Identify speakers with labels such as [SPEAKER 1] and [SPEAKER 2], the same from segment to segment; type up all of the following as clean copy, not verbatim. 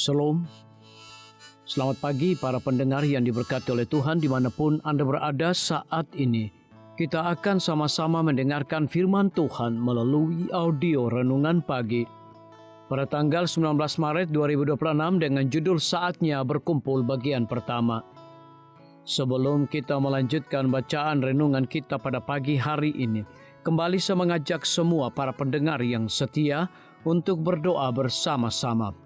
[SPEAKER 1] Shalom. Selamat pagi para pendengar yang diberkati oleh Tuhan dimanapun Anda berada saat ini. Kita akan sama-sama mendengarkan firman Tuhan melalui audio Renungan Pagi pada tanggal 19 Maret 2026 dengan judul Saatnya Berkumpul bagian pertama. Sebelum kita melanjutkan bacaan renungan kita pada pagi hari ini, kembali saya mengajak semua para pendengar yang setia untuk berdoa bersama-sama.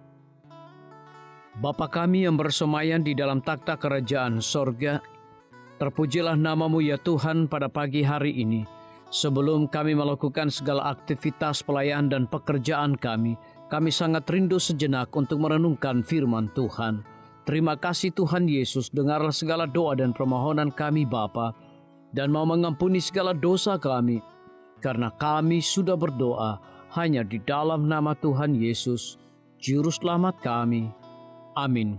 [SPEAKER 1] Bapa kami yang bersemayam di dalam takhta kerajaan sorga, terpujilah namamu ya Tuhan pada pagi hari ini. Sebelum kami melakukan segala aktivitas pelayanan dan pekerjaan kami sangat rindu sejenak untuk merenungkan firman Tuhan. Terima kasih Tuhan Yesus, dengarlah segala doa dan permohonan kami Bapa, dan mau mengampuni segala dosa kami, karena kami sudah berdoa hanya di dalam nama Tuhan Yesus, Juru Selamat kami. Amin.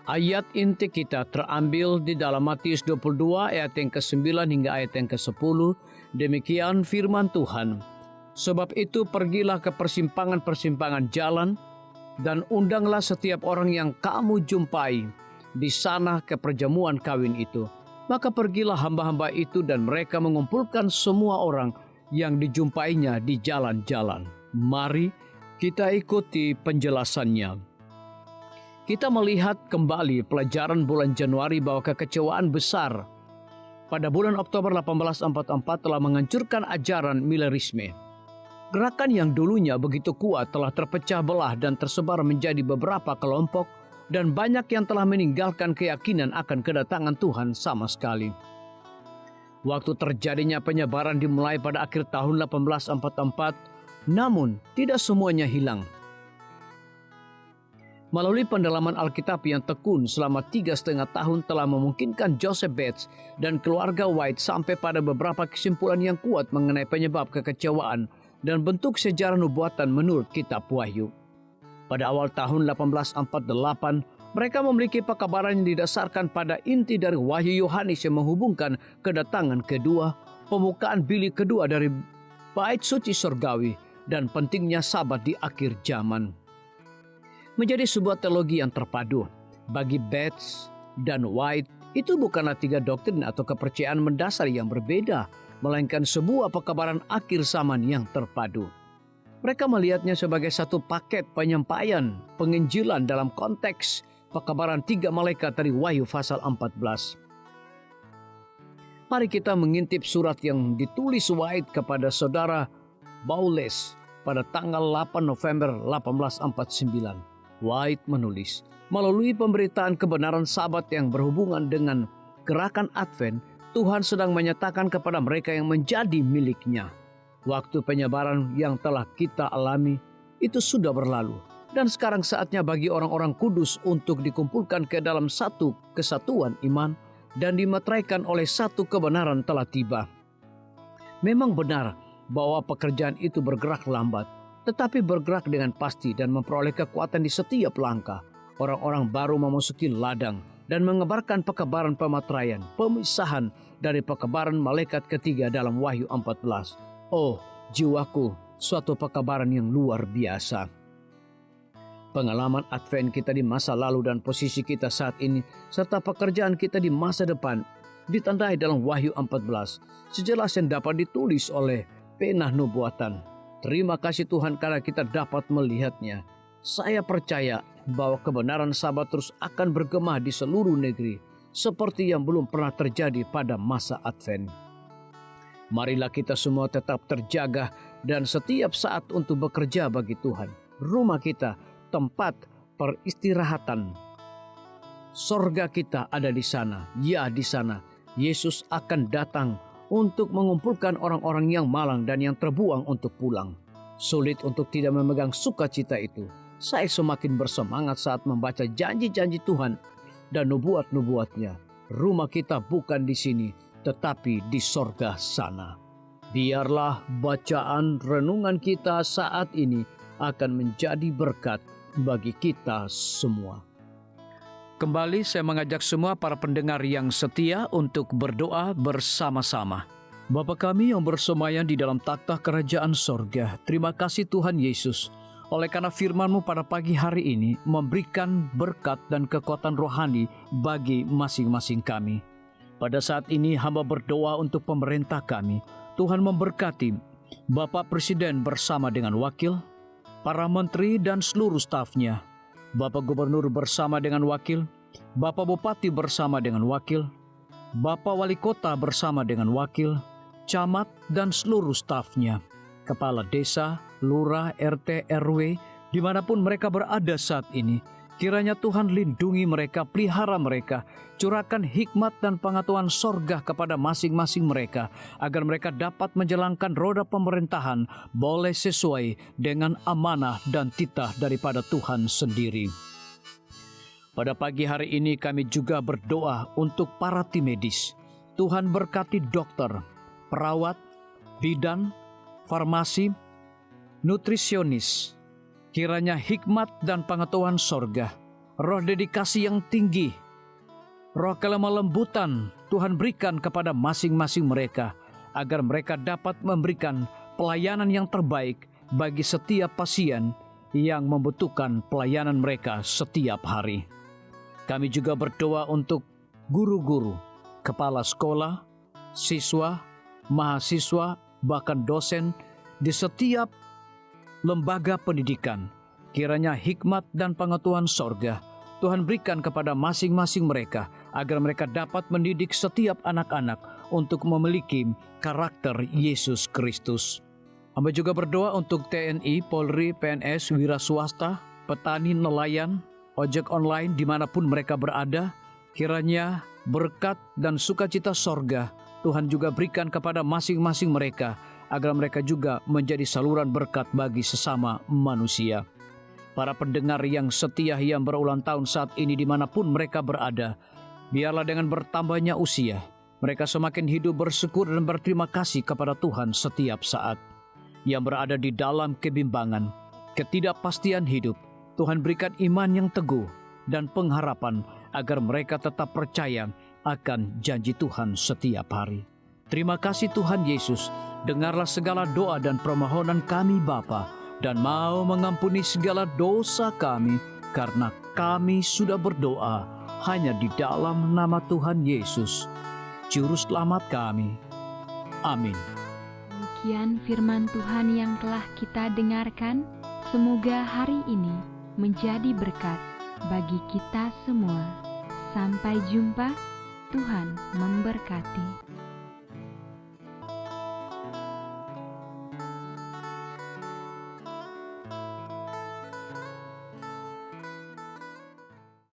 [SPEAKER 1] Ayat inti kita terambil di dalam Matius 22 ayat yang ke-9 hingga ayat yang ke-10. Demikian firman Tuhan. Sebab itu pergilah ke persimpangan-persimpangan jalan dan undanglah setiap orang yang kamu jumpai di sana ke perjamuan kawin itu. Maka pergilah hamba-hamba itu dan mereka mengumpulkan semua orang yang dijumpainya di jalan-jalan. Mari kita ikuti penjelasannya. Kita melihat kembali pelajaran bulan Januari bahwa kekecewaan besar pada bulan Oktober 1844 telah menghancurkan ajaran Millerisme. Gerakan yang dulunya begitu kuat telah terpecah belah dan tersebar menjadi beberapa kelompok, dan banyak yang telah meninggalkan keyakinan akan kedatangan Tuhan sama sekali. Waktu terjadinya penyebaran dimulai pada akhir tahun 1844, namun tidak semuanya hilang. Melalui pendalaman Alkitab yang tekun selama 3,5 tahun telah memungkinkan Joseph Bates dan keluarga White sampai pada beberapa kesimpulan yang kuat mengenai penyebab kekecewaan dan bentuk sejarah nubuatan menurut kitab Wahyu. Pada awal tahun 1848, mereka memiliki pekabaran yang didasarkan pada inti dari Wahyu Yohanes yang menghubungkan kedatangan kedua, pembukaan bilik kedua dari bait suci surgawi, dan pentingnya sabat di akhir zaman. Menjadi sebuah teologi yang terpadu. Bagi Bates dan White, itu bukanlah 3 doktrin atau kepercayaan mendasar yang berbeda, melainkan sebuah pekabaran akhir zaman yang terpadu. Mereka melihatnya sebagai satu paket penyampaian penginjilan dalam konteks pekabaran 3 malaikat dari Wahyu pasal 14. Mari kita mengintip surat yang ditulis White kepada saudara Bowles pada tanggal 8 November 1849. White menulis, melalui pemberitaan kebenaran Sabat yang berhubungan dengan gerakan Advent, Tuhan sedang menyatakan kepada mereka yang menjadi miliknya. Waktu penyebaran yang telah kita alami itu sudah berlalu, dan sekarang saatnya bagi orang-orang kudus untuk dikumpulkan ke dalam satu kesatuan iman dan dimeteraikan oleh satu kebenaran telah tiba. Memang benar bahwa pekerjaan itu bergerak lambat, tetapi bergerak dengan pasti dan memperoleh kekuatan di setiap langkah. Orang-orang baru memasuki ladang dan mengebarkan pekabaran pemateraian, pemisahan dari pekabaran malaikat ketiga dalam Wahyu 14. Oh, jiwaku, suatu pekabaran yang luar biasa. Pengalaman Advent kita di masa lalu dan posisi kita saat ini, serta pekerjaan kita di masa depan, ditandai dalam Wahyu 14, sejelas yang dapat ditulis oleh pena nubuatan. Terima kasih Tuhan karena kita dapat melihatnya. Saya percaya bahwa kebenaran Sabat terus akan bergema di seluruh negeri, seperti yang belum pernah terjadi pada masa Advent. Marilah kita semua tetap terjaga dan setiap saat untuk bekerja bagi Tuhan. Rumah kita, tempat peristirahatan, sorga kita ada di sana. Ya, di sana Yesus akan datang untuk mengumpulkan orang-orang yang malang dan yang terbuang untuk pulang. Sulit untuk tidak memegang sukacita itu. Saya semakin bersemangat saat membaca janji-janji Tuhan dan nubuat-nubuatnya. Rumah kita bukan di sini, tetapi di sorga sana. Biarlah bacaan renungan kita saat ini akan menjadi berkat bagi kita semua. Kembali saya mengajak semua para pendengar yang setia untuk berdoa bersama-sama. Bapa kami yang bersemayam di dalam takhta kerajaan sorga, terima kasih Tuhan Yesus Oleh karena firman-Mu pada pagi hari ini memberikan berkat dan kekuatan rohani bagi masing-masing kami. Pada saat ini hamba berdoa untuk pemerintah kami. Tuhan memberkati Bapak Presiden bersama dengan wakil, para menteri dan seluruh stafnya, Bapak Gubernur bersama dengan wakil, Bapak Bupati bersama dengan wakil, Bapak Wali Kota bersama dengan wakil, camat dan seluruh stafnya, kepala desa, lurah, RT, RW, dimanapun mereka berada saat ini. Kiranya Tuhan lindungi mereka, pelihara mereka, curahkan hikmat dan pengetahuan sorga kepada masing-masing mereka, agar mereka dapat menjalankan roda pemerintahan boleh sesuai dengan amanah dan titah daripada Tuhan sendiri. Pada pagi hari ini kami juga berdoa untuk para tim medis. Tuhan berkati dokter, perawat, bidan, farmasi, nutrisionis. Kiranya hikmat dan pengetahuan sorga, roh dedikasi yang tinggi, roh kelemah lembutan Tuhan berikan kepada masing-masing mereka, agar mereka dapat memberikan pelayanan yang terbaik bagi setiap pasien yang membutuhkan pelayanan mereka setiap hari. Kami juga berdoa untuk guru-guru, kepala sekolah, siswa, mahasiswa, bahkan dosen di setiap lembaga pendidikan. Kiranya hikmat dan pengetahuan sorga Tuhan berikan kepada masing-masing mereka, agar mereka dapat mendidik setiap anak-anak untuk memiliki karakter Yesus Kristus. Hamba juga berdoa untuk TNI, Polri, PNS, wira swasta, petani, nelayan, ojek online dimanapun mereka berada. Kiranya berkat dan sukacita sorga Tuhan juga berikan kepada masing-masing mereka, agar mereka juga menjadi saluran berkat bagi sesama manusia. Para pendengar yang setia yang berulang tahun saat ini dimanapun mereka berada, biarlah dengan bertambahnya usia, mereka semakin hidup bersyukur dan berterima kasih kepada Tuhan setiap saat. Yang berada di dalam kebimbangan, ketidakpastian hidup, Tuhan berikan iman yang teguh dan pengharapan, agar mereka tetap percaya akan janji Tuhan setiap hari. Terima kasih Tuhan Yesus, dengarlah segala doa dan permohonan kami Bapa, dan mau mengampuni segala dosa kami, karena kami sudah berdoa hanya di dalam nama Tuhan Yesus, Juru Selamat kami. Amin.
[SPEAKER 2] Demikian firman Tuhan yang telah kita dengarkan. Semoga hari ini menjadi berkat bagi kita semua. Sampai jumpa, Tuhan memberkati.